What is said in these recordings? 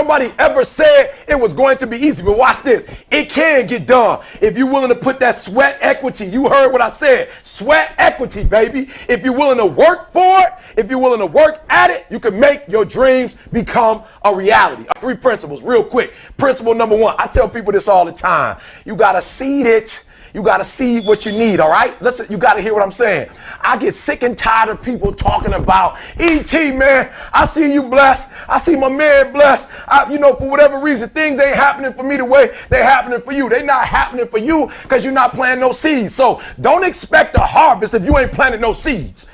Nobody ever said it was going to be easy, but watch this. It can get done if you're willing to put that sweat equity. You heard what I said. Sweat equity, baby. If you're willing to work for it, if you're willing to work at it, you can make your dreams become a reality. 3 principles, real quick. Principle number 1. I tell people this all the time. You got to seed it. You got to see what you need, all right? Listen, you got to hear what I'm saying. I get sick and tired of people talking about, E.T., man, I see you blessed. I see my man blessed. For whatever reason, things ain't happening for me the way they're happening for you. They're not happening for you because you're not planting no seeds. So don't expect a harvest if you ain't planting no seeds.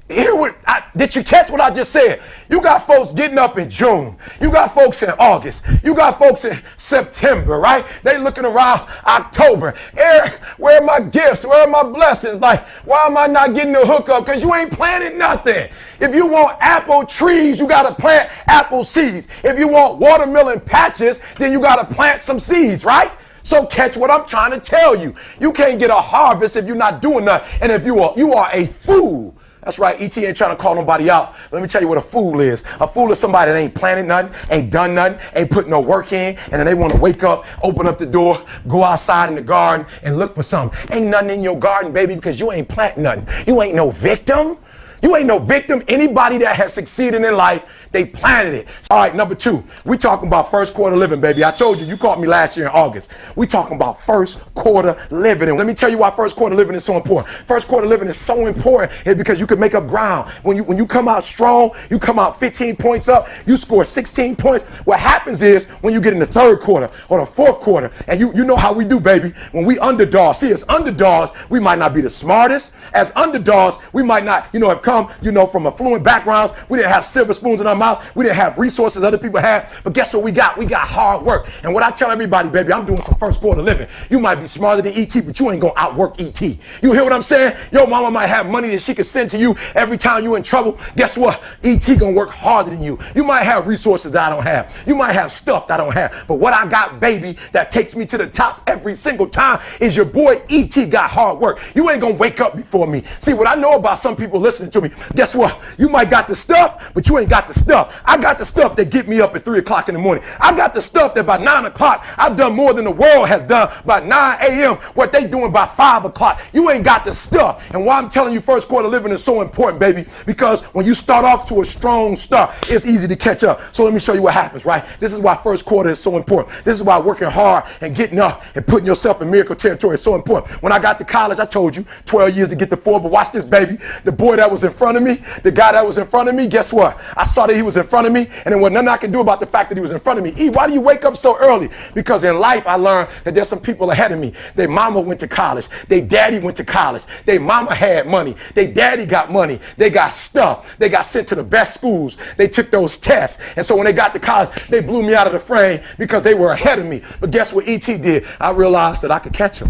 Did you catch what I just said? You got folks getting up in June. You got folks in August. You got folks in September, right? They looking around October. Eric, where are my gifts? Where are my blessings? Like, why am I not getting the hookup? Because you ain't planted nothing. If you want apple trees, you got to plant apple seeds. If you want watermelon patches, then you got to plant some seeds, right? So catch what I'm trying to tell you. You can't get a harvest if you're not doing nothing. And if you are a fool. That's right. E.T. ain't trying to call nobody out. Let me tell you what a fool is. A fool is somebody that ain't planted nothing, ain't done nothing, ain't put no work in, and then they want to wake up, open up the door, go outside in the garden and look for something. Ain't nothing in your garden, baby, because you ain't planting nothing. You ain't no victim. You ain't no victim. Anybody that has succeeded in life, they planted it. All right, number 2, we talking about first quarter living, baby. I told you, you caught me last year in August. We talking about first quarter living. And let me tell you why first quarter living is so important. First quarter living is so important because you can make up ground. When you come out strong, you come out 15 points up, you score 16 points. What happens is when you get in the third quarter or the fourth quarter, and you know how we do, baby. When we underdogs, see, as underdogs, we might not be the smartest. As underdogs, we might not, have come, from affluent backgrounds. We didn't have silver spoons in our mouth. We didn't have resources other people had. But guess what we got? We got hard work. And what I tell everybody, baby, I'm doing some first quarter living. You might be smarter than E.T., but you ain't going to outwork E.T. You hear what I'm saying? Your mama might have money that she can send to you every time you in trouble. Guess what? E.T. going to work harder than you. You might have resources that I don't have. You might have stuff that I don't have. But what I got, baby, that takes me to the top every single time is your boy E.T. got hard work. You ain't going to wake up before me. See, what I know about some people listening to me, guess what? You might got the stuff, but you ain't got the stuff. I got the stuff that get me up at 3 o'clock in the morning. I got the stuff that by 9 o'clock, I've done more than the world has done by 9 a.m. What they doing by 5 o'clock. You ain't got the stuff. And why I'm telling you first quarter living is so important, baby, because when you start off to a strong start, it's easy to catch up. So let me show you what happens, right? This is why first quarter is so important. This is why working hard and getting up and putting yourself in miracle territory is so important. When I got to college, I told you 12 years to get to 4, but watch this, baby. The boy that was in front of me, the guy that was in front of me, guess what? I saw that he was in front of me, and there was nothing I can do about the fact that he was in front of me. E, why do you wake up so early? Because in life, I learned that there's some people ahead of me. Their mama went to college. Their daddy went to college. Their mama had money. Their daddy got money. They got stuff. They got sent to the best schools. They took those tests. And so when they got to college, they blew me out of the frame because they were ahead of me. But guess what E.T. did? I realized that I could catch him.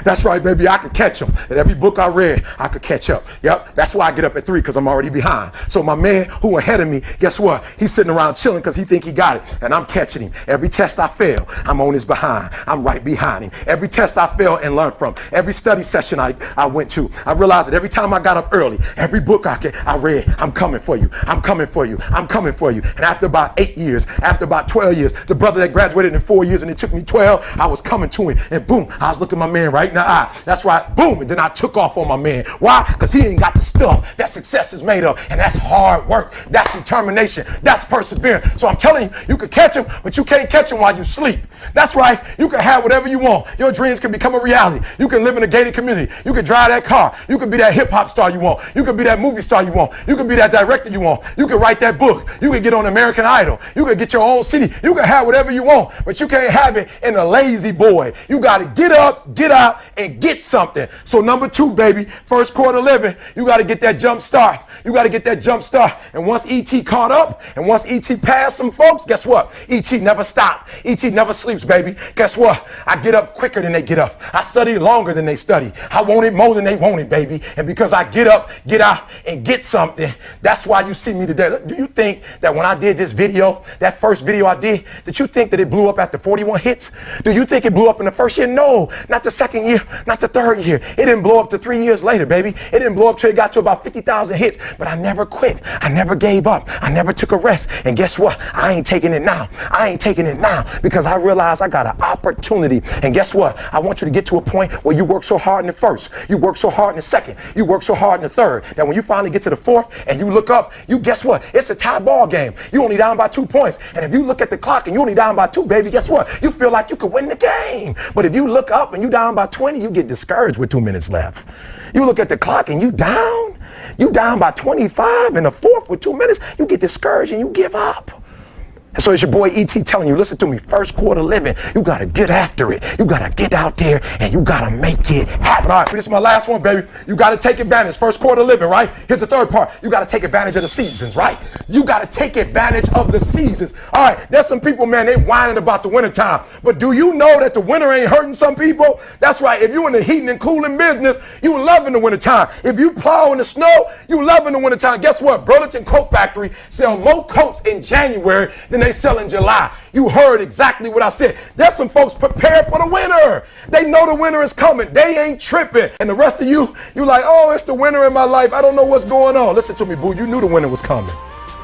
That's right, baby. I could catch him. And every book I read, I could catch up. Yep. That's why I get up at 3, because I'm already behind. So my man who ahead of me, guess what? He's sitting around chilling because he think he got it. And I'm catching him. Every test I fail, I'm on his behind. I'm right behind him. Every test I fail and learn from. Every study session I went to, I realized that every time I got up early, every book I read, I'm coming for you. I'm coming for you. I'm coming for you. And after about 8 years, after about 12 years, the brother that graduated in 4 years and it took me 12, I was coming to him. And boom, I was looking my man right in the eye. That's right. Boom. And then I took off on my man. Why? Because he ain't got the stuff that success is made of. And that's hard work. That's determination. That's perseverance. So I'm telling you, you can catch him, but you can't catch him while you sleep. That's right. You can have whatever you want. Your dreams can become a reality. You can live in a gated community. You can drive that car. You can be that hip hop star you want. You can be that movie star you want. You can be that director you want. You can write that book. You can get on American Idol. You can get your own city. You can have whatever you want, but you can't have it in a lazy boy. You got to get up, get out, and get something. So number 2, baby, first quarter living, you got to get that jump start. You got to get that jump start. And once E.T. caught up and once E.T. passed some folks, guess what? E.T. never stopped. E.T. never sleeps, baby. Guess what? I get up quicker than they get up. I study longer than they study. I want it more than they want it, baby. And because I get up, get out, and get something, that's why you see me today. Do you think that when I did this video, that first video I did you think that it blew up after 41 hits? Do you think it blew up in the first year? No, not the second. second year, not the third year. It didn't blow up to 3 years later, baby. It didn't blow up till it got to about 50,000 hits. But I never quit. I never gave up. I never took a rest. And guess what? I ain't taking it now. I ain't taking it now because I realize I got an opportunity. And guess what? I want you to get to a point where you work so hard in the first, you work so hard in the second, you work so hard in the third, that when you finally get to the fourth and you look up, you guess what? It's a tie ball game. You only down by 2 points. And if you look at the clock and you only down by 2, baby, guess what? You feel like you could win the game. But if you look up and you down by 20, you get discouraged with 2 minutes left. You look at the clock and you down by 25 in the fourth with 2 minutes, you get discouraged and you give up. And so it's your boy E.T. telling you, listen to me, first quarter living, you got to get after it. You got to get out there and you got to make it happen. All right, this is my last one, baby. You got to take advantage. First quarter living, right? Here's the third part. You got to take advantage of the seasons, right? You got to take advantage of the seasons. All right, there's some people, man, they whining about the wintertime. But do you know that the winter ain't hurting some people? That's right. If you in the heating and cooling business, you loving the wintertime. If you plow in the snow, you loving the wintertime. Guess what? Burlington Coat Factory sell more coats in January than they sell in July. You heard exactly what I said. There's some folks prepared for the winter. They know the winter is coming. They ain't tripping. And the rest of you like, oh, it's the winter in my life. I don't know what's going on. Listen to me, boo. You knew the winter was coming.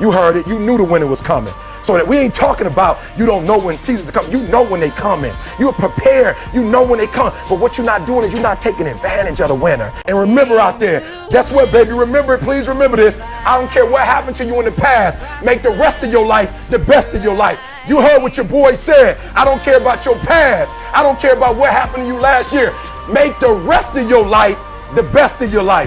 You heard it. You knew the winter was coming. So that we ain't talking about you don't know when seasons are coming. You know when they coming. You're prepared. You know when they come. But what you're not doing is you're not taking advantage of the winter. And remember out there, guess what, baby? Remember it. Please remember this. I don't care what happened to you in the past. Make the rest of your life the best of your life. You heard what your boy said. I don't care about your past. I don't care about what happened to you last year. Make the rest of your life the best of your life.